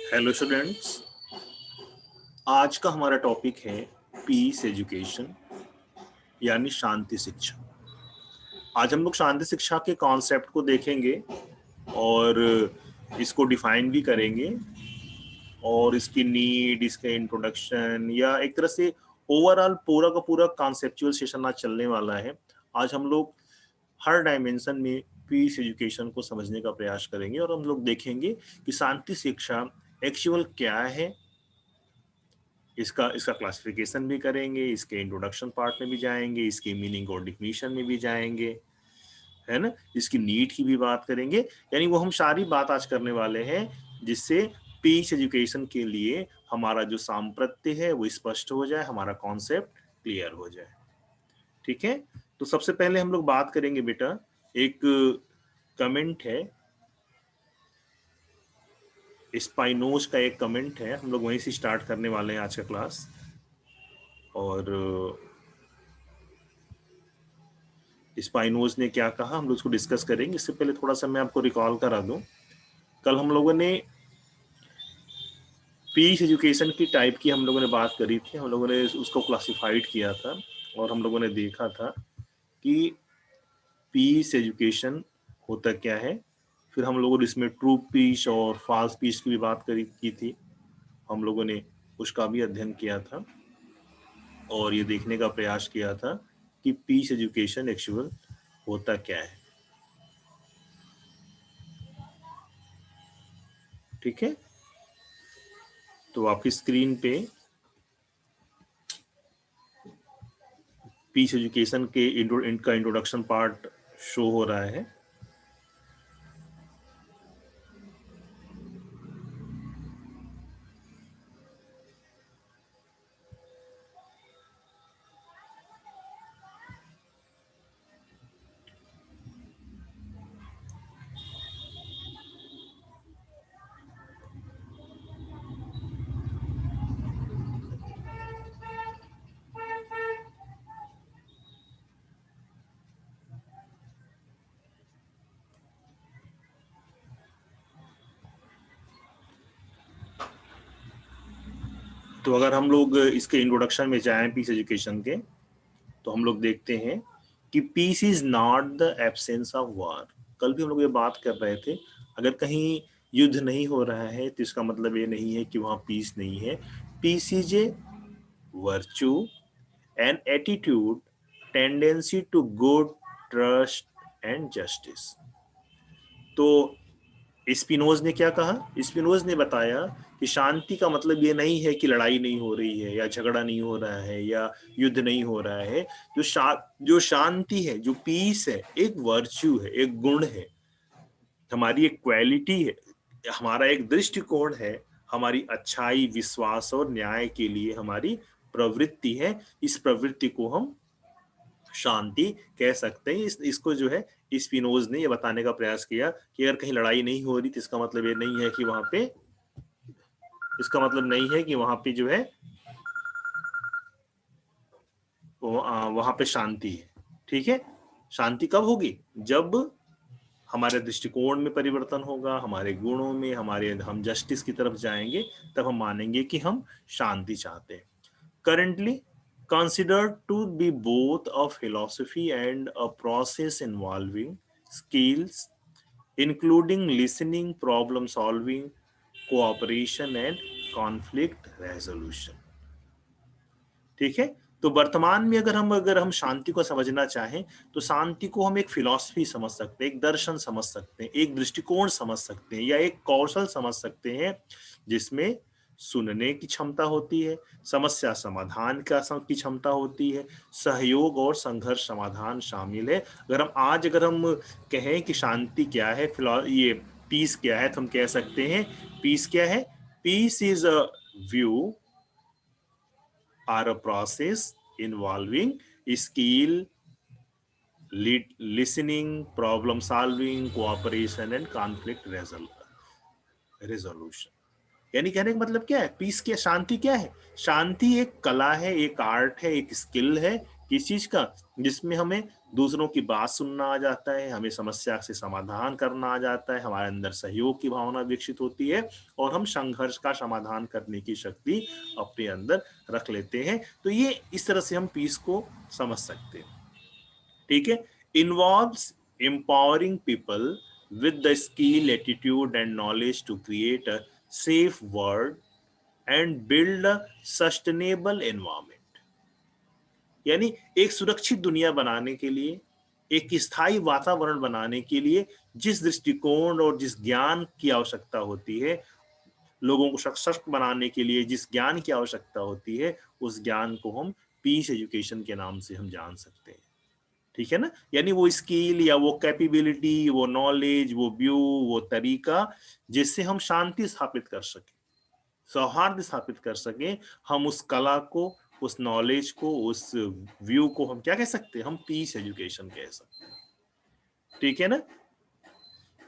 Hello students, आज का हमारा टॉपिक है पीस एजुकेशन यानी शांति शिक्षा। आज हम लोग शांति शिक्षा के कॉन्सेप्ट को देखेंगे और इसको डिफाइन भी करेंगे और इसकी नीड, इसका इंट्रोडक्शन या एक तरह से ओवरऑल पूरा का पूरा कॉन्सेप्चुअल सेशन आज चलने वाला है। आज हम लोग हर डायमेंशन में पीस एजुकेशन को समझने का प्रयास करेंगे और हम लोग देखेंगे कि शांति शिक्षा एक्चुअल क्या है। इसका इसका क्लासिफिकेशन भी करेंगे, इसके इंट्रोडक्शन पार्ट में भी जाएंगे, इसकी मीनिंग और डिफिनीशन में भी जाएंगे, है ना। इसकी नीड की भी बात करेंगे। यानी वो हम सारी बात आज करने वाले हैं जिससे पीस एजुकेशन के लिए हमारा जो साम्प्रत्य है वो स्पष्ट हो जाए, हमारा कॉन्सेप्ट क्लियर हो जाए। ठीक है, तो सबसे पहले हम लोग बात करेंगे बेटा, एक कमेंट है, स्पाइनोज का एक कमेंट है, हम लोग वहीं से स्टार्ट करने वाले हैं आज का क्लास। और स्पाइनोज ने क्या कहा हम लोग उसको डिस्कस करेंगे। इससे पहले थोड़ा सा मैं आपको रिकॉल करा दूं, कल हम लोगों ने पीस एजुकेशन की टाइप की हम लोगों ने बात करी थी, हम लोगों ने उसको क्लासिफाइड किया था और हम लोगों ने देखा था कि पीस एजुकेशन होता क्या है। फिर हम लोगों ने इसमें ट्रू पीस और फॉल्स पीस की भी बात की थी, हम लोगों ने उसका भी अध्ययन किया था और ये देखने का प्रयास किया था कि पीस एजुकेशन एक्चुअल होता क्या है। ठीक है, तो आपकी स्क्रीन पे पीस एजुकेशन के इनका इंट्रोडक्शन पार्ट शो हो रहा है। तो अगर हम लोग इसके इंट्रोडक्शन में जाएं पीस एजुकेशन के, तो हम लोग देखते हैं कि peace is not the absence of war. कल भी हम लोग ये बात कर रहे थे, अगर कहीं युद्ध नहीं हो रहा है तो इसका मतलब ये नहीं है कि वहां पीस नहीं है। Peace is a virtue, an attitude, tendency to good, trust and justice. तो स्पिनोज ने क्या कहा? स्पिनोज ने बताया कि शांति का मतलब ये नहीं है कि लड़ाई नहीं हो रही है या झगड़ा नहीं हो रहा है या युद्ध नहीं हो रहा है। जो शांति है, जो पीस है, एक वर्च्यू है, एक गुण है, हमारी एक क्वालिटी है, हमारा एक दृष्टिकोण है, हमारी अच्छाई, विश्वास और न्याय के लिए हमारी प्रवृत्ति है। इस प्रवृत्ति को हम शांति कह सकते हैं। इसको जो है स्पिनोज ने ये बताने का प्रयास किया कि अगर कहीं लड़ाई नहीं हो रही तो इसका मतलब ये नहीं है कि वहां पे, इसका मतलब नहीं है कि वहां पे जो है वहां पे शांति है। ठीक है, शांति कब होगी? जब हमारे दृष्टिकोण में परिवर्तन होगा, हमारे गुणों में, हम जस्टिस की तरफ जाएंगे, तब हम मानेंगे कि हम शांति चाहते हैं। Currently considered to be both a philosophy and a process involving skills including listening, problem solving, cooperation and conflict resolution। ठीक है, तो वर्तमान में अगर हम शांति को समझना चाहें तो शांति को हम एक फिलॉसफी समझ सकते हैं, एक दर्शन समझ सकते हैं, एक दृष्टिकोण समझ सकते हैं या एक कौशल समझ सकते हैं जिसमें सुनने की क्षमता होती है, समस्या समाधान की क्षमता होती है, सहयोग और संघर्ष समाधान शामिल है। अगर हम कहें कि शांति क्या है, ये पीस क्या है, तो हम कह सकते हैं पीस क्या है? Peace is a view are a process involving skill, listening, problem solving, cooperation and conflict resolution। यानी कहने का मतलब क्या है? पीस क्या, शांति क्या है? शांति एक कला है, एक आर्ट है, एक स्किल है, किस चीज का? जिसमें हमें दूसरों की बात सुनना आ जाता है, हमें समस्या से समाधान करना आ जाता है, हमारे अंदर सहयोग की भावना विकसित होती है और हम संघर्ष का समाधान करने की शक्ति अपने अंदर रख लेते हैं। तो ये इस तरह से हम पीस को समझ सकते हैं। ठीक है। Involves empowering people with the skill, attitude and knowledge to create a safe world and build a sustainable environment। यानी एक सुरक्षित दुनिया बनाने के लिए, एक स्थायी वातावरण बनाने के लिए जिस दृष्टिकोण और जिस ज्ञान की आवश्यकता होती है, लोगों को सशक्त बनाने के लिए जिस ज्ञान की आवश्यकता होती है, उस ज्ञान को हम पीस एजुकेशन के नाम से हम जान सकते हैं। ठीक है ना? यानी वो स्किल या वो कैपेबिलिटी, वो नॉलेज, वो व्यू, वो तरीका जिससे हम शांति स्थापित कर सके, सौहार्द स्थापित कर सके, हम उस कला को, उस नॉलेज को, उस व्यू को हम क्या कह सकते हैं? हम पीस एजुकेशन कह सकते हैं। ठीक है ना?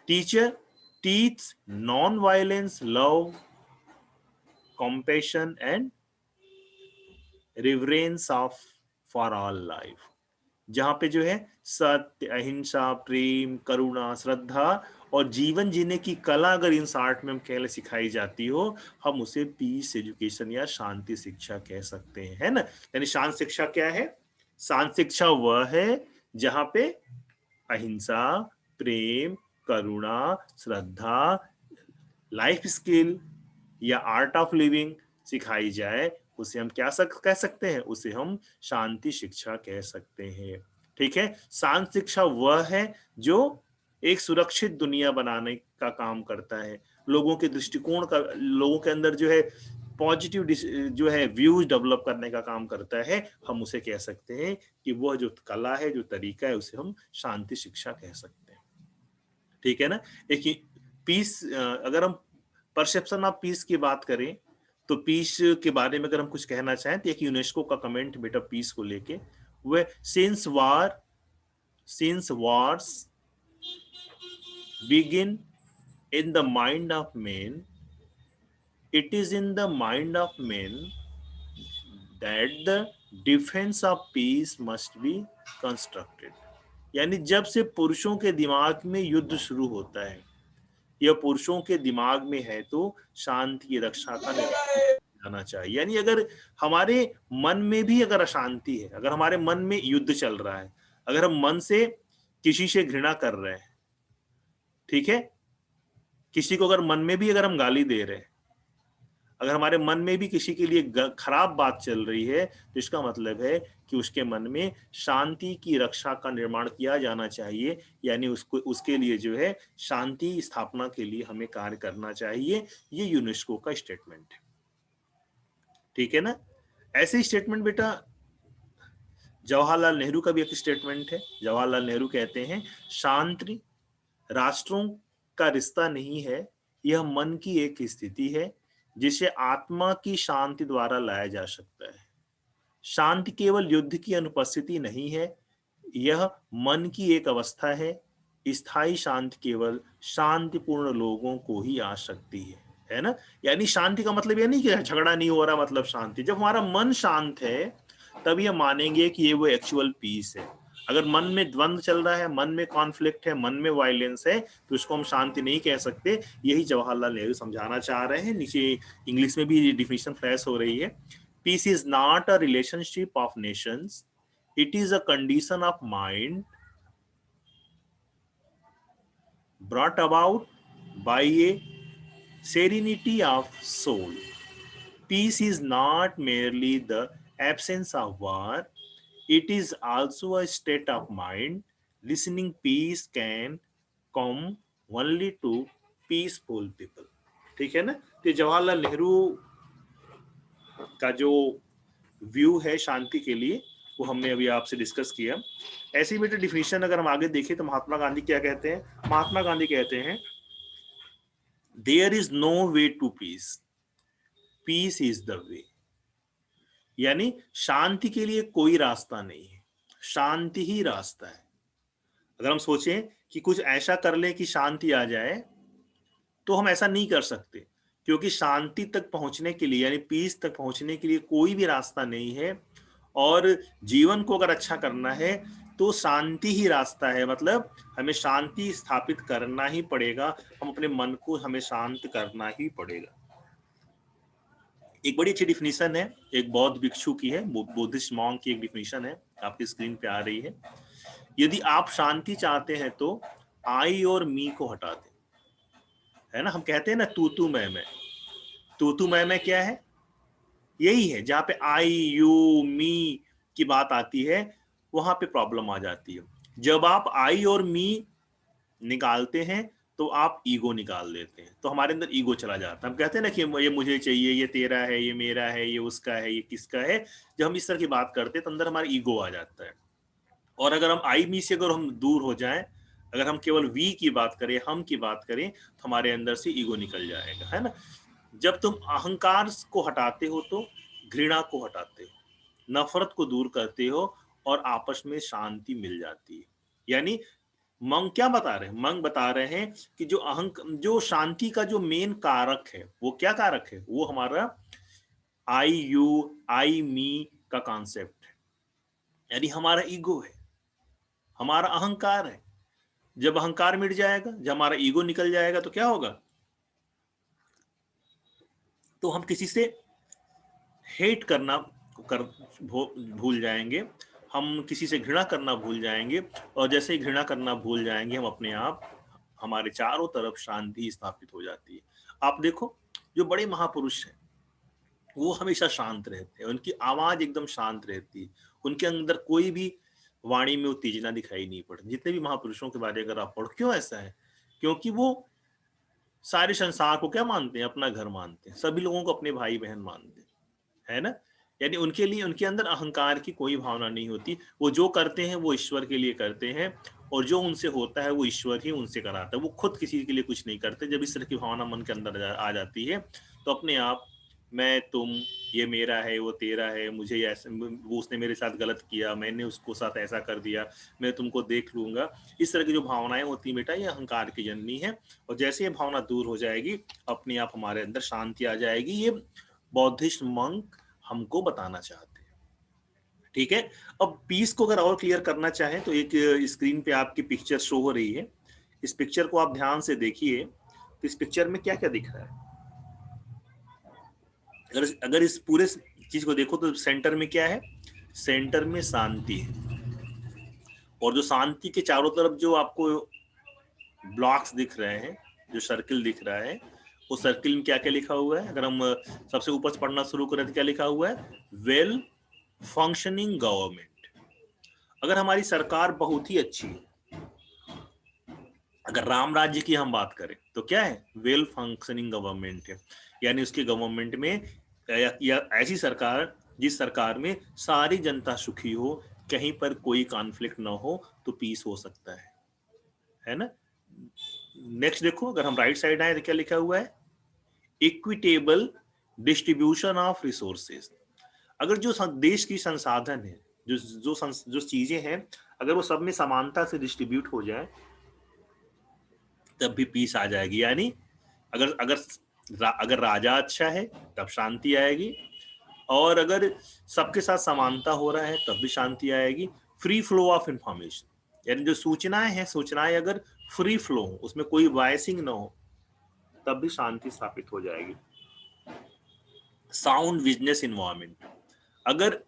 Teacher teach non violence, love, compassion and reverence of for all life। जहां पे जो है सत्य, अहिंसा, प्रेम, करुणा, श्रद्धा और जीवन जीने की कला अगर इन 60 में हम कह सिखाई जाती हो, हम उसे पीस एजुकेशन या शांति शिक्षा कह सकते हैं, है ना? यानी शांति शिक्षा क्या है? शांति शिक्षा वह है जहां पे अहिंसा, प्रेम, करुणा, श्रद्धा, लाइफ स्किल या आर्ट ऑफ लिविंग सिखाई जाए, उसे हम क्या कह सकते हैं? उसे हम शांति शिक्षा कह सकते हैं। ठीक है। शांति शिक्षा वह है जो एक सुरक्षित दुनिया बनाने का काम करता है, लोगों के दृष्टिकोण का, लोगों के अंदर जो है पॉजिटिव जो है व्यूज डेवलप करने का काम करता है। हम उसे कह सकते हैं कि वह जो कला है, जो तरीका है, उसे हम शांति शिक्षा कह सकते हैं। ठीक है ना? एक पीस, अगर हम परसेप्शन ऑफ पीस की बात करें तो पीस के बारे में अगर हम कुछ कहना चाहें तो एक यूनेस्को का कमेंट बेटा पीस को लेके, वह since wars begin in the mind of men, it is in the mind of men that the defense of peace must be constructed। यानी जब से पुरुषों के दिमाग में युद्ध शुरू होता है, यह पुरुषों के दिमाग में है, तो शांति की रक्षा का जाना चाहिए। यानी अगर हमारे मन में भी अगर अशांति है, अगर हमारे मन में युद्ध चल रहा है, अगर हम मन से किसी से घृणा कर रहे हैं, ठीक है, किसी को अगर मन में भी अगर हम गाली दे रहे हैं, अगर हमारे मन में भी किसी के लिए खराब बात चल रही है, तो इसका मतलब है कि उसके मन में शांति की रक्षा का निर्माण किया जाना चाहिए। यानी उसको, उसके लिए जो है शांति स्थापना के लिए हमें कार्य करना चाहिए। ये यूनेस्को का स्टेटमेंट है। ठीक है ना? ऐसे स्टेटमेंट बेटा जवाहरलाल नेहरू का भी एक स्टेटमेंट है। जवाहरलाल नेहरू कहते हैं, शांति राष्ट्रों का रिश्ता नहीं है, यह मन की एक स्थिति है जिसे आत्मा की शांति द्वारा लाया जा सकता है। शांति केवल युद्ध की अनुपस्थिति नहीं है, यह मन की एक अवस्था है। स्थायी शांति केवल शांतिपूर्ण लोगों को ही आ सकती है ना? यानी शांति का मतलब यह नहीं कि झगड़ा नहीं हो रहा मतलब शांति। जब हमारा मन शांत है तभी हम मानेंगे कि ये वो एक्चुअल पीस है। अगर मन में द्वंद्व चल रहा है, मन में कॉन्फ्लिक्ट है, मन में वायलेंस है, तो इसको हम शांति नहीं कह सकते। यही जवाहरलाल नेहरू समझाना चाह रहे हैं। नीचे इंग्लिश में भी डिफिनेशन फ्लैश हो रही है। Peace is not a relationship of nations, it is a condition of mind brought about by a serenity of soul। Peace is not merely the absence of war, it is also a state of mind। Listening peace can come only to peaceful people। ठीक है ना? तो जवाहरलाल नेहरू का जो view है शांति के लिए, वो हमने अभी आपसे डिस्कस किया। ऐसे ही बेटे डिफिनेशन अगर हम आगे देखें तो महात्मा गांधी क्या कहते हैं? महात्मा गांधी कहते हैं, there is no way to peace, peace is the way. यानी शांति के लिए कोई रास्ता नहीं है, शांति ही रास्ता है। अगर हम सोचें कि कुछ ऐसा कर ले कि शांति आ जाए, तो हम ऐसा नहीं कर सकते, क्योंकि शांति तक पहुंचने के लिए यानी पीस तक पहुंचने के लिए कोई भी रास्ता नहीं है। और जीवन को अगर अच्छा करना है तो शांति ही रास्ता है, मतलब हमें शांति स्थापित करना ही पड़ेगा, हम अपने मन को हमें शांत करना ही पड़ेगा। एक बड़ी अच्छी डिफिनीशन है, एक बौद्ध भिक्षु की है, बुद्धिस्ट मॉन्क की एक डिफिनीशन है, आपकी स्क्रीन पे आ रही है। यदि आप शांति चाहते हैं तो आई और मी को हटा दें, है ना। हम कहते हैं ना तू मैं क्या है, यही है। जहां पे आई यू मी की बात आती है वहां पे प्रॉब्लम आ जाती है। जब आप आई और मी निकालते हैं तो आप ईगो निकाल देते हैं, तो हमारे अंदर ईगो चला जाता है। हम कहते हैं ना कि ये मुझे चाहिए, ये तेरा है, ये मेरा है, ये उसका है, ये किसका है। जब हम इस तरह की बात करते हैं तो अंदर हमारा ईगो आ जाता है। और अगर हम आई मी से अगर हम दूर हो जाएं, अगर हम केवल वी की बात करें, हम की बात करें, तो हमारे अंदर से ईगो निकल जाएगा, है ना। जब तुम अहंकार को हटाते हो तो घृणा को हटाते हो, नफरत को दूर करते हो और आपस में शांति मिल जाती है। यानी मंग क्या बता रहे हैं, मंग बता रहे हैं कि जो शांति का जो मेन कारक है वो क्या कारक है, वो हमारा आई यू आई मी का कॉन्सेप्ट है, यानी हमारा ईगो है, हमारा अहंकार है। जब अहंकार मिट जाएगा, जब हमारा ईगो निकल जाएगा तो क्या होगा, तो हम किसी से हेट करना भूल जाएंगे, हम किसी से घृणा करना भूल जाएंगे। और जैसे ही घृणा करना भूल जाएंगे हम अपने आप, हमारे चारों तरफ शांति स्थापित हो जाती है। आप देखो जो बड़े महापुरुष हैं वो हमेशा शांत रहते हैं, उनकी आवाज एकदम शांत रहती है, उनके अंदर कोई भी वाणी में उत्तेजना दिखाई नहीं पड़ती। जितने भी महापुरुषों के बारे में अगर आप पढ़ो, क्यों ऐसा है, क्योंकि वो सारे संसार को क्या मानते हैं, अपना घर मानते हैं, सभी लोगों को अपने भाई बहन मानते हैं, है ना। यानी उनके लिए, उनके अंदर अहंकार की कोई भावना नहीं होती। वो जो करते हैं वो ईश्वर के लिए करते हैं, और जो उनसे होता है वो ईश्वर ही उनसे कराता है। वो खुद किसी के लिए कुछ नहीं करते। जब इस तरह की भावना मन के अंदर आ जाती है तो अपने आप मैं तुम, ये मेरा है, वो तेरा है, मुझे ऐसे, वो उसने मेरे साथ गलत किया, मैंने उसको साथ ऐसा कर दिया, मैं तुमको देख लूंगा, इस तरह की जो भावनाएं होती बेटा, ये अहंकार की जननी है। और जैसे ये भावना दूर हो जाएगी अपने आप हमारे अंदर शांति आ जाएगी। ये बौद्धिस्ट मंक हमको बताना चाहते हैं, ठीक है। अब पीस को अगर और क्लियर करना चाहें तो एक स्क्रीन पे आपकी पिक्चर शो हो रही है, इस पिक्चर को आप ध्यान से देखिए। तो इस पिक्चर में क्या क्या दिख रहा है, अगर इस पूरे चीज को देखो तो सेंटर में क्या है, सेंटर में शांति है। और जो शांति के चारों तरफ जो आपको ब्लॉक्स दिख रहे हैं, जो सर्किल दिख रहा है, उस सर्किल में क्या क्या लिखा हुआ है, अगर हम सबसे ऊपर से पढ़ना शुरू करें तो क्या लिखा हुआ है, वेल फंक्शनिंग गवर्नमेंट। अगर हमारी सरकार बहुत ही अच्छी है, अगर राम राज्य की हम बात करें तो क्या है, वेल फंक्शनिंग गवर्नमेंट है। यानी उसके गवर्नमेंट में या ऐसी सरकार जिस सरकार में सारी जनता सुखी हो, कहीं पर कोई कॉन्फ्लिक्ट ना हो, तो पीस हो सकता है ना। नेक्स्ट देखो, अगर हम राइट साइड आए तो क्या लिखा हुआ है, इक्विटेबल डिस्ट्रीब्यूशन ऑफ रिसोर्सेज। अगर जो देश की संसाधन है, जो चीजें हैं, अगर वो सब में समानता से डिस्ट्रीब्यूट हो जाए तब भी पीस आ जाएगी। यानी अगर अगर अगर राजा अच्छा है तब शांति आएगी, और अगर सबके साथ समानता हो रहा है तब भी शांति आएगी। फ्री फ्लो ऑफ इंफॉर्मेशन, यानी जो सूचनाएं हैं, सूचनाएं अगर फ्री फ्लो हो, उसमें कोई बायसिंग ना हो, तब भी शांति स्थापित हो जाएगी। साउंड बिजनेस इन्वायरमेंट, अगर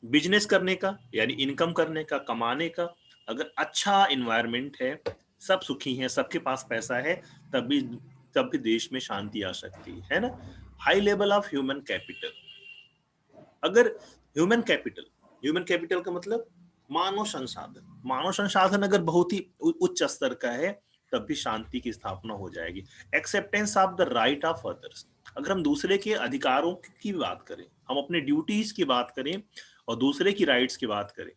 बिजनेस करने का यानी इनकम करने का, कमाने का अगर अच्छा इन्वायरमेंट है, सब सुखी हैं, सबके पास पैसा है, तब भी देश में शांति आ सकती है ना। High level of human capital, अगर ह्यूमन कैपिटल का मतलब मानव संसाधन अगर बहुत ही उच्च स्तर का है, तब भी शांति की स्थापना हो जाएगी। Acceptance of the right of others, अगर हम दूसरे के अधिकारों की बात करें, हम अपने ड्यूटीज की बात करें और दूसरे की राइट्स की बात करें,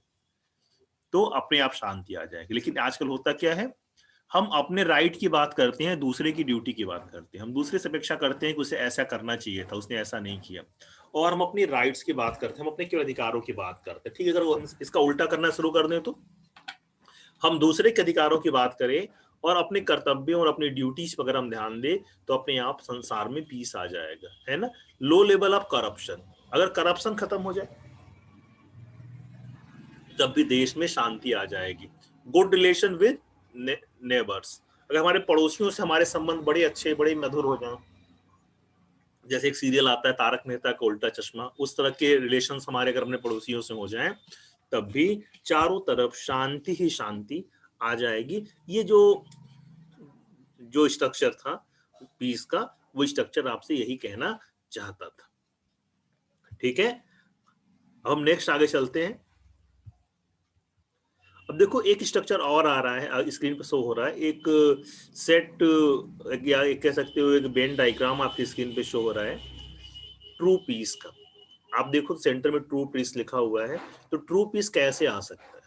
तो अपने आप शांति आ जाएगी। लेकिन आजकल होता क्या है, हम अपने राइट की बात करते हैं, दूसरे की ड्यूटी की बात करते हैं। हम दूसरे से अपेक्षा करते हैं कि उसे ऐसा करना चाहिए था, उसने ऐसा नहीं किया। और हम अपनी राइट्स की बात करते हैं, हम अपने केवल अधिकारों की बात करते हैं, ठीक है। अगर हम इसका उल्टा करना शुरू कर दें, तो हम दूसरे के अधिकारों की बात करें और अपने कर्तव्यों और अपनी ड्यूटीज पर अगर हम ध्यान दें, तो अपने आप संसार में पीस आ जाएगा, है ना। लो लेवल ऑफ करप्शन, अगर करप्शन खत्म हो जाए, तब भी देश में शांति आ जाएगी। गुड रिलेशन विद नेबर्स, अगर हमारे पड़ोसियों से हमारे संबंध बड़े अच्छे बड़े मधुर हो जाएं, जैसे एक सीरियल आता है तारक मेहता का उल्टा चश्मा, उस तरह के रिलेशंस हमारे अगर अपने पड़ोसियों से हो जाएं, तब भी चारों तरफ शांति ही शांति आ जाएगी। ये जो जो स्ट्रक्चर था पीस का, वो स्ट्रक्चर आपसे यही कहना चाहता था। ठीक है, अब हम नेक्स्ट आगे चलते हैं। अब देखो एक स्ट्रक्चर और आ रहा है, स्क्रीन पर शो हो रहा है, एक सेट या एक कह सकते हो एक वेन डायग्राम आपकी स्क्रीन पे शो हो रहा है ट्रू पीस का। आप देखो सेंटर में ट्रू पीस लिखा हुआ है, तो ट्रू पीस कैसे आ सकता है?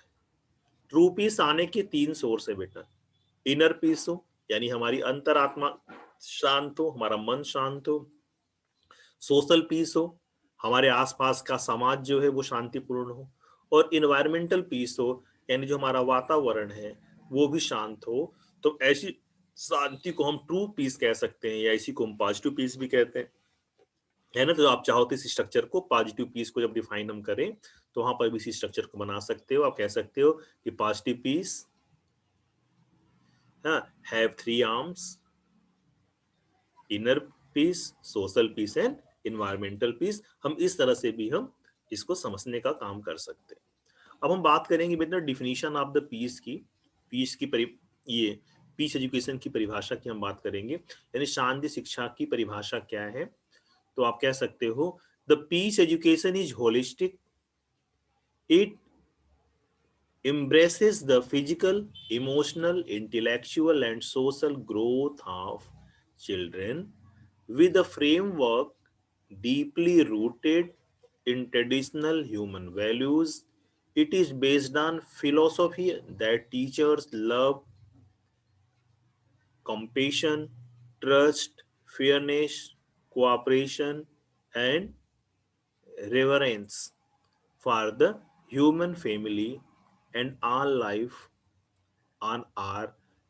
ट्रू पीस आने के तीन सोर्स है बेटा। इनर पीस हो, यानी हमारी अंतरात्मा शांत हो, हमारा मन शांत हो। सोशल पीस हो, हमारे आसपास का समाज जो है वो शांतिपूर्ण हो। और इन्वायरमेंटल पीस हो, यानी जो हमारा वातावरण है वो भी शांत हो। तो ऐसी शांति को हम ट्रू पीस कह सकते हैं, या इसी को हम पॉजिटिव पीस भी कहते हैं, है ना। तो आप चाहो तो इस स्ट्रक्चर को, पॉजिटिव पीस को जब डिफाइन हम करें तो वहां पर भी इसी स्ट्रक्चर को बना सकते हो। आप कह सकते हो कि positive peace have three arms, inner peace, social peace and environmental peace. हम इस तरह से भी हम इसको समझने का काम कर सकते हैं। अब हम बात करेंगे बेटा डिफिनीशन ऑफ द पीस की। पीस की ये पीस एजुकेशन की परिभाषा की हम बात करेंगे, यानी शांति शिक्षा की परिभाषा क्या है। तो आप कह सकते हो the peace education is holistic, it embraces the physical, emotional, intellectual, and social growth of children with a framework deeply rooted in traditional human values. It is based on philosophy that teachers love, compassion, trust, fairness, cooperation, and reverence for the human family and all life on our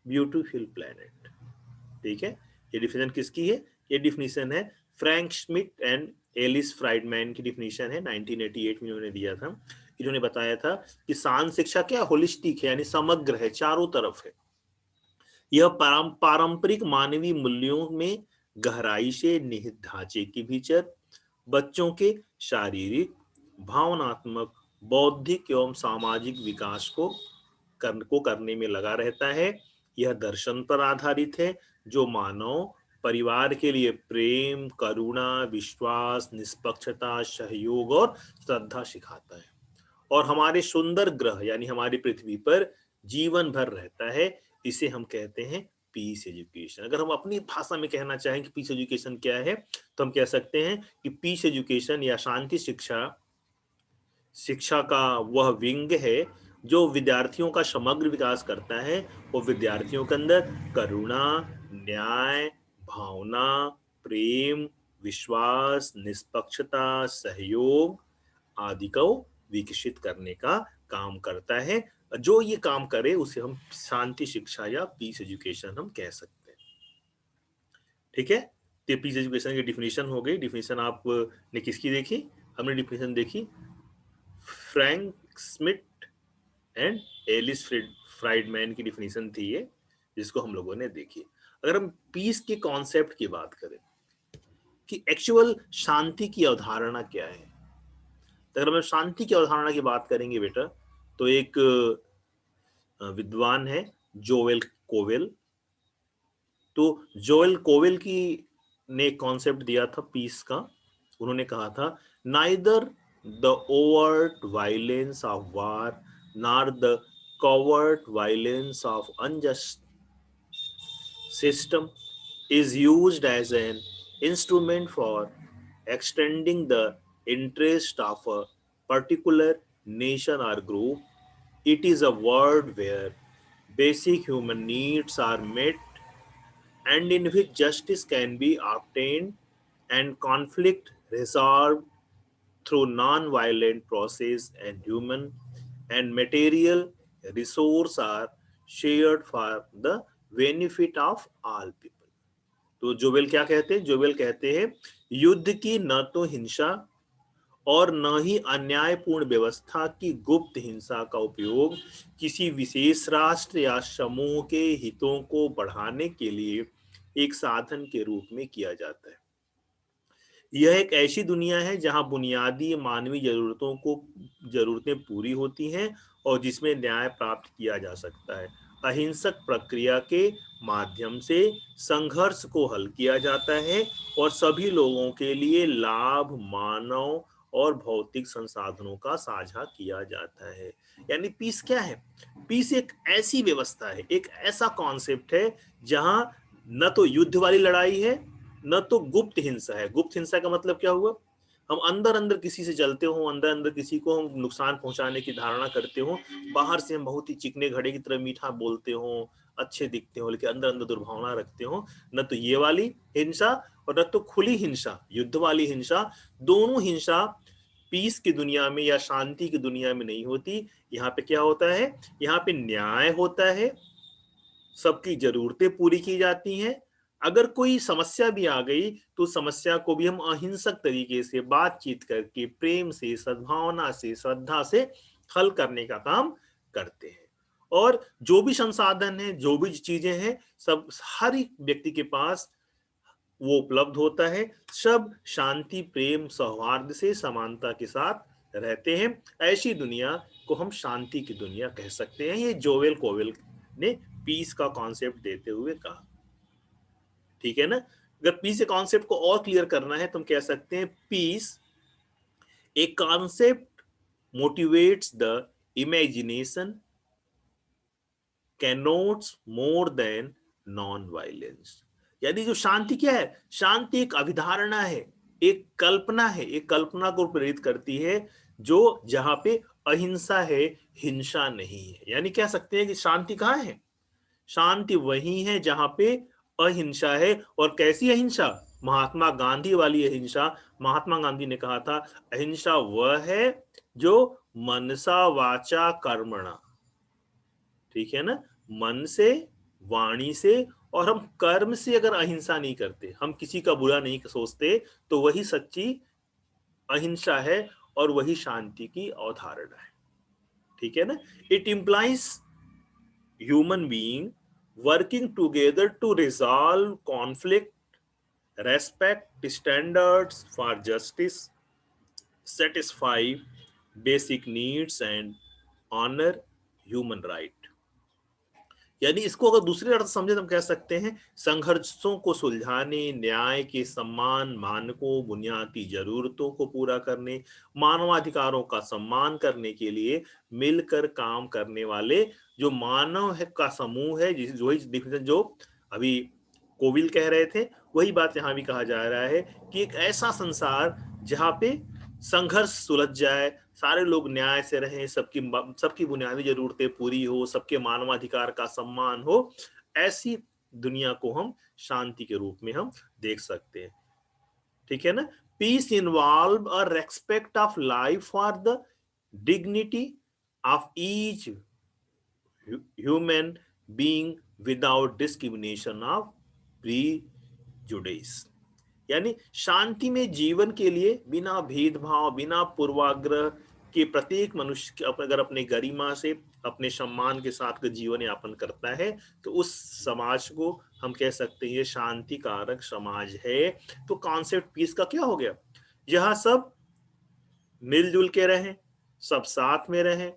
beautiful planet. ठीक है, ये definition किसकी है? ये definition है Frank Schmidt and Alice Friedman की definition है, 1988 में इन्होंने दिया था। इन्होंने बताया था कि शांत शिक्षा क्या होलिस्टिक है, यानी समग्र है, चारों तरफ है। यह पारंपरिक मानवीय मूल्यों में गहराई से निहित ढांचे के भीतर बच्चों के शारीरिक, भावनात्मक, बौद्धिक एवं सामाजिक विकास को करने में लगा रहता है। यह दर्शन पर आधारित है जो मानव परिवार के लिए प्रेम, करुणा, विश्वास, निष्पक्षता, सहयोग और श्रद्धा सिखाता है, और हमारे सुंदर ग्रह यानी हमारी पृथ्वी पर जीवन भर रहता है। इसे हम कहते हैं पीस एजुकेशन। अगर हम अपनी भाषा में कहना चाहें कि पीस एजुकेशन क्या है, तो हम कह सकते हैं कि पीस एजुकेशन या शांति शिक्षा का वह विंग है जो विद्यार्थियों का समग्र विकास करता है। वो विद्यार्थियों के अंदर करुणा, न्याय, भावना, प्रेम, विश्वास, निष्पक्षता, सहयोग आदि को विकसित करने का काम करता है। जो ये काम करे उसे हम शांति शिक्षा या पीस एजुकेशन हम कह सकते हैं। ठीक है, तो पीस एजुकेशन की डिफिनेशन हो गई। डिफिनेशन आपने किसकी देखी? हमने डिफिनेशन देखी Frank Schmidt and Alice Friedman की डिफिनेशन थी ये, जिसको हम लोगों ने देखी। अगर हम पीस के कॉन्सेप्ट की बात करें कि एक्चुअल शांति की अवधारणा क्या है, तो अगर हम शांति की अवधारणा की बात करेंगे बेटा, तो एक विद्वान है जोएल कोवेल। तो जोएल कोवेल की ने कॉन्सेप्ट दिया था पीस का। उन्होंने कहा था neither the overt violence of war nor the covert violence of unjust system is used as an instrument for extending the interest of a particular nation or group. It is a world where basic human needs are met and in which justice can be obtained and conflict resolved through non-violent process, and human and material resource are shared for the benefit of all people. तो जोवेल क्या कहते हैं? जोवेल कहते हैं युद्ध की न तो हिंसा और न ही अन्यायपूर्ण व्यवस्था की गुप्त हिंसा का उपयोग किसी विशेष राष्ट्र या समूह के हितों को बढ़ाने के लिए एक साधन के रूप में किया जाता है। यह एक ऐसी दुनिया है जहां बुनियादी मानवीय जरूरतें पूरी होती हैं और जिसमें न्याय प्राप्त किया जा सकता है। अहिंसक प्रक्रिया के माध्यम से संघर्ष को हल किया जाता है और सभी लोगों के लिए लाभ, मानव और भौतिक संसाधनों का साझा किया जाता है। यानी पीस क्या है? पीस एक ऐसी व्यवस्था है, एक ऐसा कॉन्सेप्ट है जहां न तो युद्ध वाली लड़ाई है, न तो गुप्त हिंसा है। गुप्त हिंसा का मतलब क्या हुआ? हम अंदर अंदर किसी से जलते हो, अंदर अंदर किसी को हम नुकसान पहुंचाने की धारणा करते हो, बाहर से हम बहुत ही चिकने घड़े की तरह मीठा बोलते हो, अच्छे दिखते हो, लेकिन अंदर अंदर दुर्भावना रखते हो। न तो ये वाली हिंसा और न तो खुली हिंसा, युद्ध वाली हिंसा। दोनों हिंसा पीस की दुनिया में या शांति की दुनिया में नहीं होती। यहाँ पे क्या होता है? यहाँ पे न्याय होता है, सबकी जरूरतें पूरी की जाती हैं। अगर कोई समस्या भी आ गई तो समस्या को भी हम अहिंसक तरीके से बातचीत करके, प्रेम से, सद्भावना से, श्रद्धा से हल करने का काम करते हैं। और जो भी संसाधन है, जो भी चीजें हैं, सब हर एक व्यक्ति के पास वो उपलब्ध होता है। सब शांति, प्रेम, सौहार्द से, समानता के साथ रहते हैं। ऐसी दुनिया को हम शांति की दुनिया कह सकते हैं। ये जोवेल कोवेल ने पीस का कॉन्सेप्ट देते हुए कहा। ठीक है ना? अगर पीस के कॉन्सेप्ट को और क्लियर करना है तो हम कह सकते हैं पीस एक concept motivates the imagination, connotes more than non violence. यानी जो शांति क्या है? शांति एक अभिधारणा है, एक कल्पना है, एक कल्पना को प्रेरित करती है जो जहां पे अहिंसा है, हिंसा नहीं है। यानी कह सकते हैं कि शांति कहाँ है? शांति वही है जहां पे अहिंसा है। और कैसी अहिंसा? महात्मा गांधी वाली अहिंसा। महात्मा गांधी ने कहा था अहिंसा वह है जो मनसा वाचा कर्मणा, ठीक है ना, मन से, वाणी से और हम कर्म से अगर अहिंसा नहीं करते, हम किसी का बुरा नहीं सोचते, तो वही सच्ची अहिंसा है और वही शांति की अवधारणा है। ठीक है ना? It implies human being working together to resolve conflict, respect standards for justice, satisfy basic needs and honor human right। यानी इसको अगर दूसरे अर्थ समझे तो हम कह सकते हैं संघर्षों को सुलझाने, न्याय के सम्मान, मानकों, बुनियादी जरूरतों को पूरा करने, मानवाधिकारों का सम्मान करने के लिए मिलकर काम करने वाले जो मानव है का समूह है। वही डिफिनेशन जो अभी कोविल कह रहे थे, वही बात यहाँ भी कहा जा रहा है कि एक ऐसा संसार जहाँ पे संघर्ष सुलझ जाए, सारे लोग न्याय से रहें, सबकी बुनियादी जरूरतें पूरी हो, सबके मानवाधिकार का सम्मान हो, ऐसी दुनिया को हम शांति के रूप में हम देख सकते हैं। ठीक है ना? Peace involve a respect of life for the dignity of each human being without discrimination of prejudice. यानी शांति में जीवन के लिए बिना भेदभाव, बिना पूर्वाग्रह के प्रत्येक मनुष्य अगर अपने गरिमा से, अपने सम्मान के साथ जीवन यापन करता है तो उस समाज को हम कह सकते हैं शांति कारक समाज है। तो कॉन्सेप्ट पीस का क्या हो गया? जहां सब मिलजुल के रहें, सब साथ में रहें,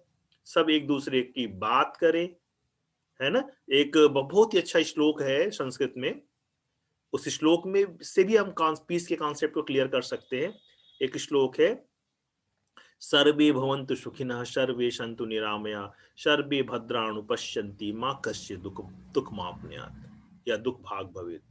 सब एक दूसरे की बात करें, है ना? एक बहुत ही अच्छा श्लोक है संस्कृत में, उस श्लोक में से भी हम पीस के कॉन्सेप्ट को क्लियर कर सकते हैं। एक श्लोक है, सर्वे भवन्तु सुखिनः सर्वे सन्तु निरामया सर्वे भद्राणु पश्यन्ति मां कस्य दुःखमाप्नुयात् या दुख भाग भवेत्।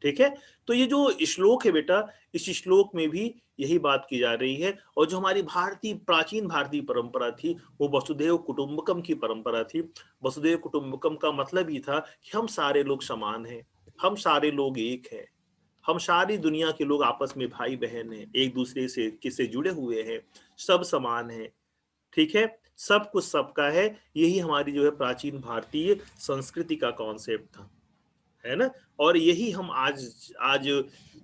ठीक है? तो ये जो श्लोक है बेटा, इस श्लोक में भी यही बात की जा रही है। और जो हमारी प्राचीन भारतीय परंपरा थी वो वसुधैव कुटुंबकम की परंपरा थी। वसुधैव कुटुंबकम का मतलब ये था कि हम सारे लोग समान हैं, हम सारे लोग एक हैं, हम सारी दुनिया के लोग आपस में भाई बहन हैं, एक दूसरे से किससे जुड़े हुए हैं, सब समान हैं। ठीक है? सब कुछ सबका है। यही हमारी जो है प्राचीन भारतीय संस्कृति का कॉन्सेप्ट था, है ना? और यही हम आज आज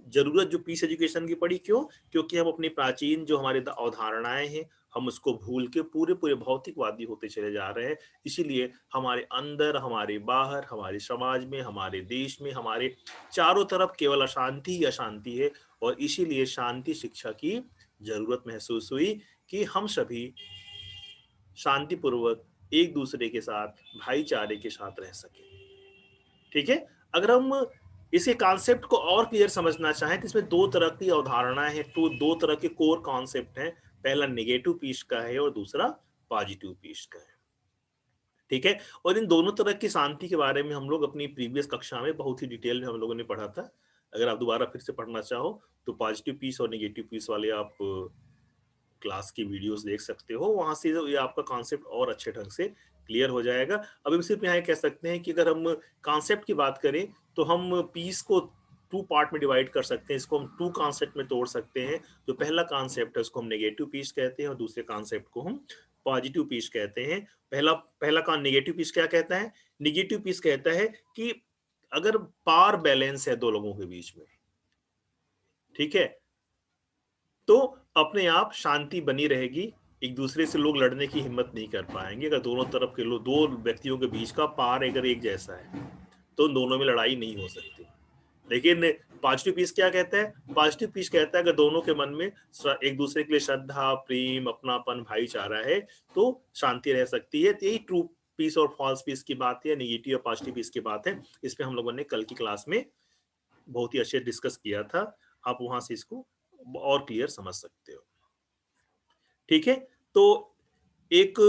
जरूरत जो पीस एजुकेशन की पड़ी, क्यों? क्योंकि हम अपनी प्राचीन जो हमारे अवधारणाएं हैं हम उसको भूल के पूरे पूरे भौतिकवादी होते चले जा रहे हैं। इसीलिए हमारे अंदर, हमारे बाहर, हमारे समाज में, हमारे देश में, हमारे चारों तरफ केवल अशांति ही अशांति है। और इसीलिए शांति शिक्षा की जरूरत महसूस हुई कि हम सभी शांतिपूर्वक एक दूसरे के साथ भाईचारे के साथ रह सके। ठीक है, अगर हम इसे कॉन्सेप्ट को और क्लियर समझना चाहें तो इसमें दो तरह की अवधारणाएं हैं, तो दो तरह के कोर कॉन्सेप्ट हैं। पहला नेगेटिव पीस का है और दूसरा पॉजिटिव पीस का है। ठीक है, और इन दोनों तरह की शांति के बारे में हम लोग अपनी प्रीवियस कक्षा में बहुत ही डिटेल में हम लोगों ने पढ़ा था। अगर आप दोबारा फिर से पढ़ना चाहो तो पॉजिटिव पीस और नेगेटिव पीस वाले आप क्लास की वीडियोस देख सकते हो, वहां से ये आपका कॉन्सेप्ट और अच्छे ढंग से क्लियर हो जाएगा। अब हम सिर्फ यहाँ कह सकते हैं कि अगर हम कॉन्सेप्ट की बात करें तो हम पीस को टू पार्ट में डिवाइड कर सकते हैं, इसको हम टू कॉन्सेप्ट में तोड़ सकते हैं। जो पहला कॉन्सेप्ट है उसको हम नेगेटिव पीस कहते हैं और दूसरे कॉन्सेप्ट को हम पॉजिटिव पीस कहते हैं। पहला पहला का नेगेटिव पीस क्या कहता है? नेगेटिव पीस कहता है कि अगर पावर बैलेंस है दो लोगों के बीच में, ठीक है, तो अपने आप शांति बनी रहेगी, एक दूसरे से लोग लड़ने की हिम्मत नहीं कर पाएंगे। अगर दोनों तरफ के लोग, दो व्यक्तियों के बीच का पार अगर एक जैसा है तो उन दोनों में लड़ाई नहीं हो सकती। लेकिन पॉजिटिव पीस क्या कहता है? पॉजिटिव पीस कहता है अगर दोनों के मन में एक दूसरे के लिए श्रद्धा, प्रेम, अपनापन, भाईचारा है तो शांति रह सकती है। तो यही ट्रू पीस और फॉल्स पीस की बात है, नेगेटिव और पॉजिटिव पीस की बात है। इस पे हम लोगों ने कल की क्लास में बहुत ही अच्छे डिस्कस किया था, आप वहां से इसको और क्लियर समझ सकते हो। ठीक है, तो एक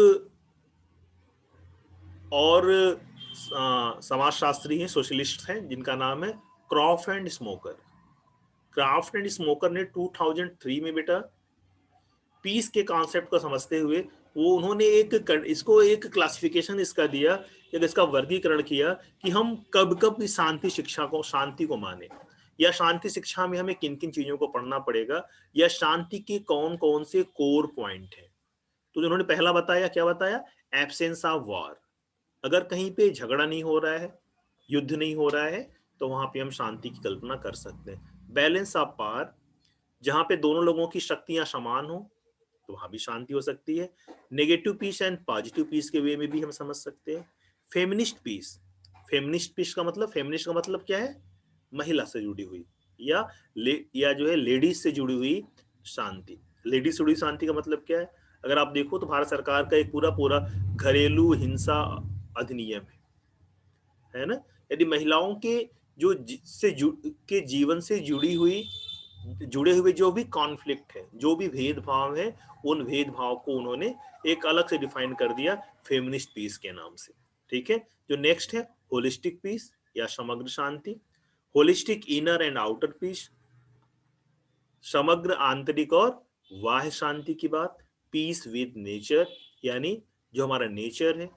और समाजशास्त्री हैं, सोशलिस्ट हैं, जिनका नाम है Croft and Smoker. Craft and Smoker ने 2003 में बेटा पीस के कॉन्सेप्ट को समझते हुए वो उन्होंने इसको एक क्लासिफिकेशन इसका दिया, इसका वर्गीकरण किया कि हम कब कब इस शांति को माने, या शांति शिक्षा में हमें किन किन चीजों को पढ़ना पड़ेगा, या शांति के कौन कौन से कोर पॉइंट है। तो उन्होंने पहला बताया, क्या बताया? Absence of war. अगर कहीं पे झगड़ा नहीं हो रहा है, युद्ध नहीं हो रहा है, तो वहां पे हम शांति की कल्पना कर सकते हैं। बैलेंस ऑफ पावर, जहां पे दोनों लोगों की शक्तियां समान हो तो वहां भी शांति हो सकती है। Negative peace and positive peace के वे में भी हम समझ सकते हैं। फेमिनिस्ट पीस, फेमिनिस्ट पीस का मतलब, फेमिनिस्ट का मतलब क्या है? महिला से जुड़ी हुई या जो है लेडीज से जुड़ी हुई शांति। लेडीज से जुड़ी शांति का मतलब क्या है? अगर आप देखो तो भारत सरकार का एक पूरा पूरा घरेलू हिंसा अधिनियम है ना। यदि महिलाओं के जो के जीवन से जुड़े हुए जो भी कॉन्फ्लिक्ट है, जो भी भेदभाव है, उन भेदभाव को उन्होंने एक अलग से डिफाइन कर दिया फेमिनिस्ट पीस के नाम से। ठीक है, जो नेक्स्ट है होलिस्टिक पीस या समग्र शांति। Holistic inner and outer peace, समग्र आंतरिक और बाह्य शांति की बात। पीस विद नेचर, यानी जो हमारा नेचर है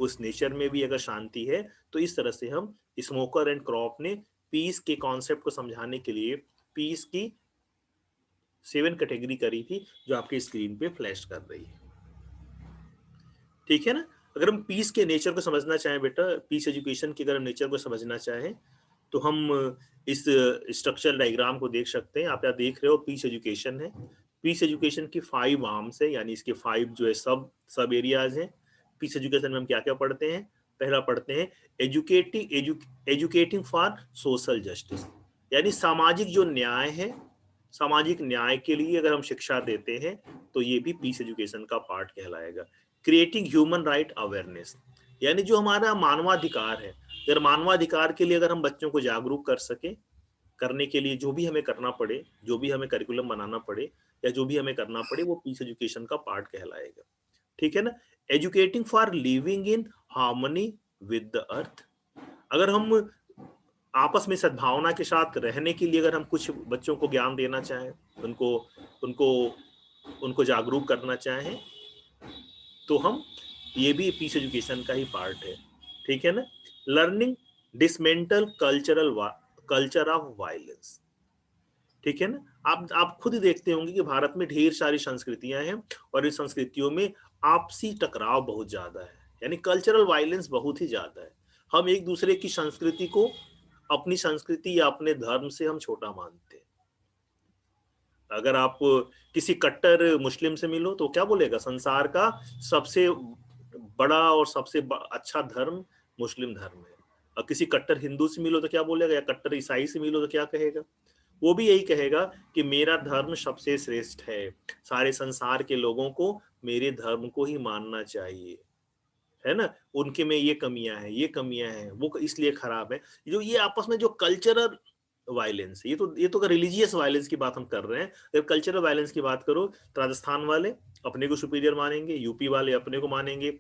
उस नेचर में भी अगर शांति है। तो इस तरह से हम स्मोकर एंड क्रॉप ने पीस के कॉन्सेप्ट को समझाने के लिए पीस की 7 कैटेगरी करी थी, जो आपके स्क्रीन पे फ्लैश कर रही है। ठीक है ना। अगर हम पीस के नेचर को समझना चाहें बेटा, पीस एजुकेशन के अगर हम नेचर को समझना चाहें तो हम इस स्ट्रक्चर डायग्राम को देख सकते हैं। आप यहाँ देख रहे हो पीस एजुकेशन है। पीस एजुकेशन की 5 आर्म्स है, यानी इसके 5 जो है सब एरियाज हैं। पीस एजुकेशन में हम क्या क्या पढ़ते हैं? पहला पढ़ते हैं एजुकेटिंग फॉर सोशल जस्टिस, यानी सामाजिक जो न्याय है, सामाजिक न्याय के लिए अगर हम शिक्षा देते हैं तो ये भी पीस एजुकेशन का पार्ट कहलाएगा। क्रिएटिंग ह्यूमन राइट अवेयरनेस, यानी जो हमारा मानवाधिकार है, अगर मानवाधिकार के लिए अगर हम बच्चों को जागरूक कर सके, करने के लिए जो भी हमें करना पड़े, जो भी हमें करिकुलम बनाना पड़े या जो भी हमें करना पड़े, वो पीस एजुकेशन का पार्ट कहलाएगा। ठीक है ना। Educating for living in harmony with the earth, अगर हम आपस में सद्भावना के साथ रहने के लिए अगर हम कुछ बच्चों को ज्ञान देना चाहें, उनको उनको उनको जागरूक करना चाहें, तो हम ये भी पीस एजुकेशन का ही पार्ट है। ठीक है ना। Learning dismantle culture of violence. ठीक है ना। आप खुद ही देखते होंगे कि भारत में ढेर सारी संस्कृतियां हैं और इस संस्कृतियों में आपसी टकराव बहुत ज्यादा है, यानी कल्चरल वायलेंस बहुत ही ज्यादा है। हम एक दूसरे की संस्कृति को अपनी संस्कृति या अपने धर्म से हम छोटा मानते हैं। अगर आप किसी कट्टर मुस्लिम से मिलो तो क्या बोलेगा, संसार का सबसे बड़ा और सबसे अच्छा धर्म मुस्लिम धर्म है। और किसी कट्टर हिंदू से मिलो तो क्या बोलेगा, या कट्टर ईसाई से मिलो तो क्या कहेगा, वो भी यही कहेगा कि मेरा धर्म सबसे श्रेष्ठ है, सारे संसार के लोगों को मेरे धर्म को ही मानना चाहिए, है ना। उनके में ये कमियां हैं, ये कमियां हैं, वो इसलिए खराब है। जो ये आपस में जो कल्चरल वायलेंस है, ये तो रिलीजियस वायलेंस की बात हम कर रहे हैं। अगर कल्चरल वायलेंस की बात करो तो राजस्थान वाले अपने को सुपीरियर मानेंगे, यूपी वाले अपने को मानेंगे,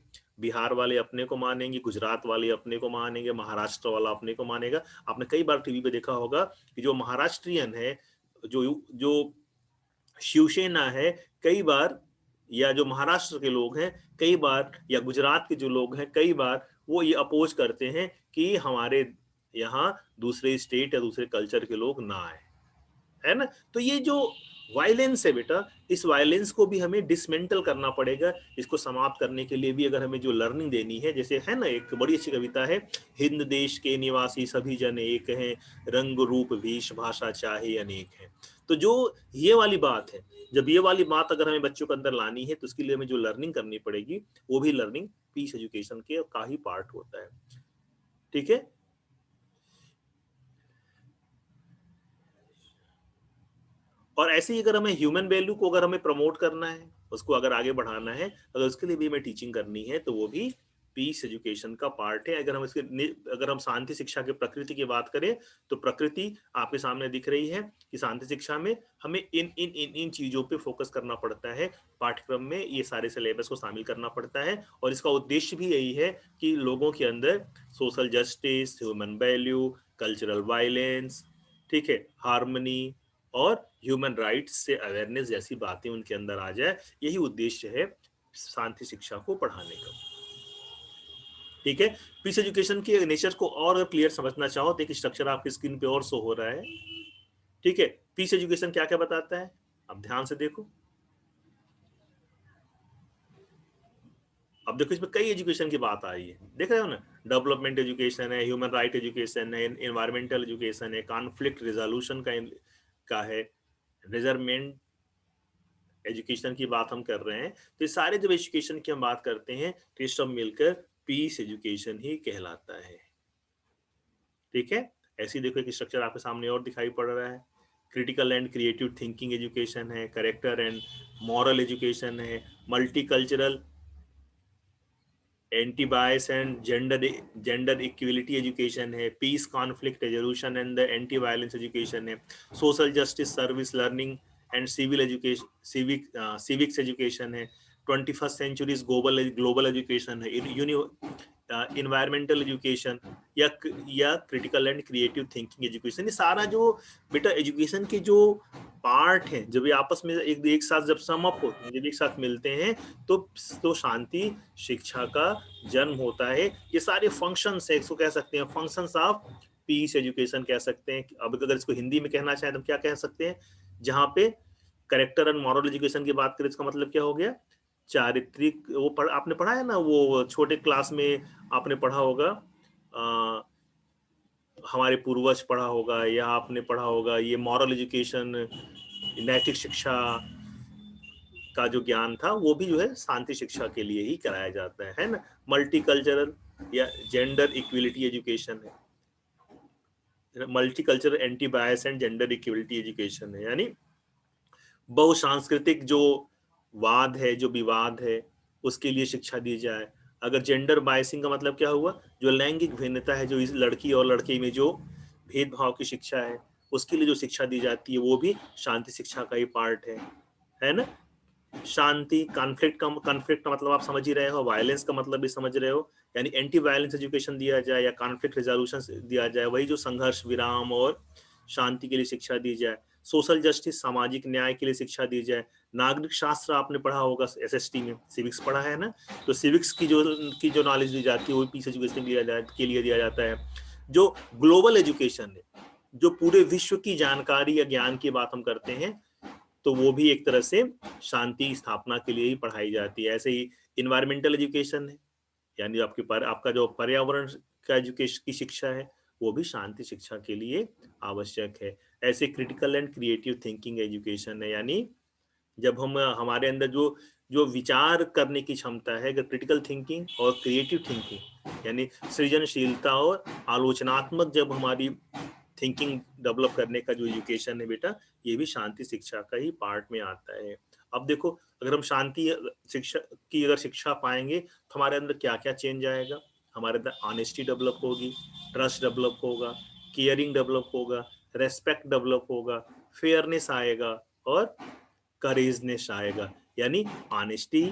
बिहार वाले अपने को मानेंगे, गुजरात वाले अपने को मानेंगे, महाराष्ट्र वाला अपने को मानेगा। आपने कई बार टीवी पे देखा होगा कि जो महाराष्ट्रियन है, जो जो शिवसेना है, कई बार, या जो महाराष्ट्र के लोग हैं कई बार, या गुजरात के जो लोग हैं कई बार, वो ये अपोज करते हैं कि हमारे यहाँ दूसरे स्टेट या दूसरे कल्चर के लोग ना आए, है ना। तो ये जो वायलेंस है बेटा, इस वायलेंस को भी हमें डिसमेंटल करना पड़ेगा। इसको समाप्त करने के लिए भी अगर हमें जो लर्निंग देनी है, जैसे है ना, एक बड़ी अच्छी कविता है, हिंद देश के निवासी सभी जन एक हैं, रंग रूप भेष भाषा चाहे अनेक हैं। तो जो ये वाली बात है, जब ये वाली बात अगर हमें बच्चों के अंदर लानी है तो उसके लिए हमें जो लर्निंग करनी पड़ेगी, वो भी लर्निंग पीस एजुकेशन के का ही पार्ट होता है। ठीक है। और ऐसे ही अगर हमें ह्यूमन वैल्यू को अगर हमें प्रमोट करना है, उसको अगर आगे बढ़ाना है, अगर उसके लिए भी हमें टीचिंग करनी है, तो वो भी पीस एजुकेशन का पार्ट है। अगर हम शांति शिक्षा की प्रकृति की बात करें, तो प्रकृति आपके सामने दिख रही है कि शांति शिक्षा में हमें इन इन इन इन चीजों पे फोकस करना पड़ता है। पाठ्यक्रम में ये सारे सिलेबस को शामिल करना पड़ता है, और इसका उद्देश्य भी यही है कि लोगों के अंदर social justice, human value, cultural violence, ठीक है, हार्मनी और ह्यूमन राइट्स से अवेयरनेस जैसी बातें उनके अंदर आ जाए। यही उद्देश्य है शांति शिक्षा को पढ़ाने का। ठीक है। पीस एजुकेशन के नेचर को और क्लियर समझना चाहो तो एक स्ट्रक्चर आपकी स्क्रीन पे और शो हो रहा है। ठीक है। पीस एजुकेशन क्या क्या बताता है, अब ध्यान से देखो। अब देखो इसमें कई एजुकेशन की बात आ रही है, देख रहे हो ना। डेवलपमेंट एजुकेशन है, ह्यूमन राइट एजुकेशन है, एनवायरमेंटल एजुकेशन है, कॉन्फ्लिक्ट रिजोल्यूशन का है, मेजरमेंट एजुकेशन की बात हम कर रहे हैं। तो ये सारे जब एजुकेशन की हम बात करते हैं तो ये सब मिलकर पीस एजुकेशन ही कहलाता है। ठीक है। ऐसे ही देखो एक स्ट्रक्चर आपके सामने और दिखाई पड़ रहा है। Critical and creative thinking education है, करेक्टर एंड मॉरल एजुकेशन है, multicultural, anti bias and gender equality education है, peace conflict resolution and the anti violence education है, social justice service learning and civil education, civics education है, 21st century global education है, environmental education, या critical and creative thinking education. ये सारा जो बेटा education के जो पार्ट है, जब ये आपस में एक साथ जब सम अप होते हैं, जब एक साथ मिलते हैं, तो शांति शिक्षा का जन्म होता है। ये सारे फंक्शंस है, इसको कह सकते हैं फंक्शंस ऑफ पीस एजुकेशन कह सकते हैं। अब अगर इसको हिंदी में कहना चाहें तो क्या कह सकते हैं, जहाँ पे करेक्टर एंड मॉरल एजुकेशन की बात करें, इसका मतलब क्या हो गया, चारित्रिक, वो आपने पढ़ा है ना, वो छोटे क्लास में आपने पढ़ा होगा, हमारे पूर्वज पढ़ा होगा, या आपने पढ़ा होगा ये मॉरल एजुकेशन, नैतिक शिक्षा का जो ज्ञान था, वो भी जो है शांति शिक्षा के लिए ही कराया जाता है ना। मल्टीकल्चरल या जेंडर इक्वलिटी एजुकेशन है, multicultural anti bias and gender equality education है, यानी बहुसांस्कृतिक जो वाद है, जो विवाद है, उसके लिए शिक्षा दी जाए। अगर जेंडर बायसिंग का मतलब क्या हुआ, जो लैंगिक भिन्नता है, जो इस लड़की और लड़के में जो भेदभाव की शिक्षा है, उसके लिए जो शिक्षा दी जाती है, वो भी शांति शिक्षा का ही पार्ट है ना। शांति, कॉन्फ्लिक्ट का मतलब आप समझ ही रहे हो, वायलेंस का मतलब भी समझ रहे हो, यानी एंटी वायलेंस एजुकेशन दिया जाए या कॉन्फ्लिक्ट रिजोल्यूशन दिया जाए, वही जो संघर्ष विराम और शांति के लिए शिक्षा दी जाए। सोशल जस्टिस, सामाजिक न्याय के लिए शिक्षा दी जाए। नागरिक शास्त्र आपने पढ़ा होगा एसएसटी में, सिविक्स पढ़ा है ना, तो सिविक्स की जो नॉलेज दी जाती है वो पीस एजुकेशन के लिए दिया जाता है। जो ग्लोबल एजुकेशन है, जो पूरे विश्व की जानकारी या ज्ञान की बात हम करते हैं, तो वो भी एक तरह से शांति स्थापना के लिए ही पढ़ाई जाती है। ऐसे ही इन्वायरमेंटल एजुकेशन है, यानी आपका जो पर्यावरण का एजुकेशन की शिक्षा है, वो भी शांति शिक्षा के लिए आवश्यक है। ऐसे critical and creative thinking education है, यानी जब हम हमारे अंदर जो जो विचार करने की क्षमता है, अगर क्रिटिकल थिंकिंग और क्रिएटिव थिंकिंग यानी सृजनशीलता और आलोचनात्मक जब हमारी थिंकिंग डेवलप करने का जो एजुकेशन है बेटा, ये भी शांति शिक्षा का ही पार्ट में आता है। अब देखो, अगर हम शांति शिक्षा की अगर शिक्षा पाएंगे तो हमारे अंदर क्या क्या चेंज आएगा। हमारे अंदर ऑनेस्टी डेवलप होगी, ट्रस्ट डेवलप होगा, केयरिंग डेवलप होगा, रेस्पेक्ट डेवलप होगा, फेयरनेस आएगा और करेजनेस आएगा। यानी ऑनेस्टी,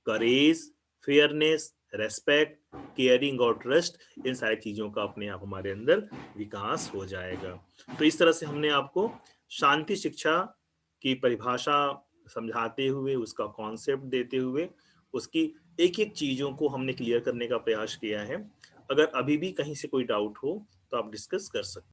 करेज, फेयरनेस, रेस्पेक्ट, केयरिंग और ट्रस्ट, इन सारी चीजों का अपने आप हमारे अंदर विकास हो जाएगा। तो इस तरह से हमने आपको शांति शिक्षा की परिभाषा समझाते हुए, उसका कॉन्सेप्ट देते हुए, उसकी एक एक चीजों को हमने क्लियर करने का प्रयास किया है। अगर अभी भी कहीं से कोई डाउट हो तो आप डिस्कस कर सकते हैं।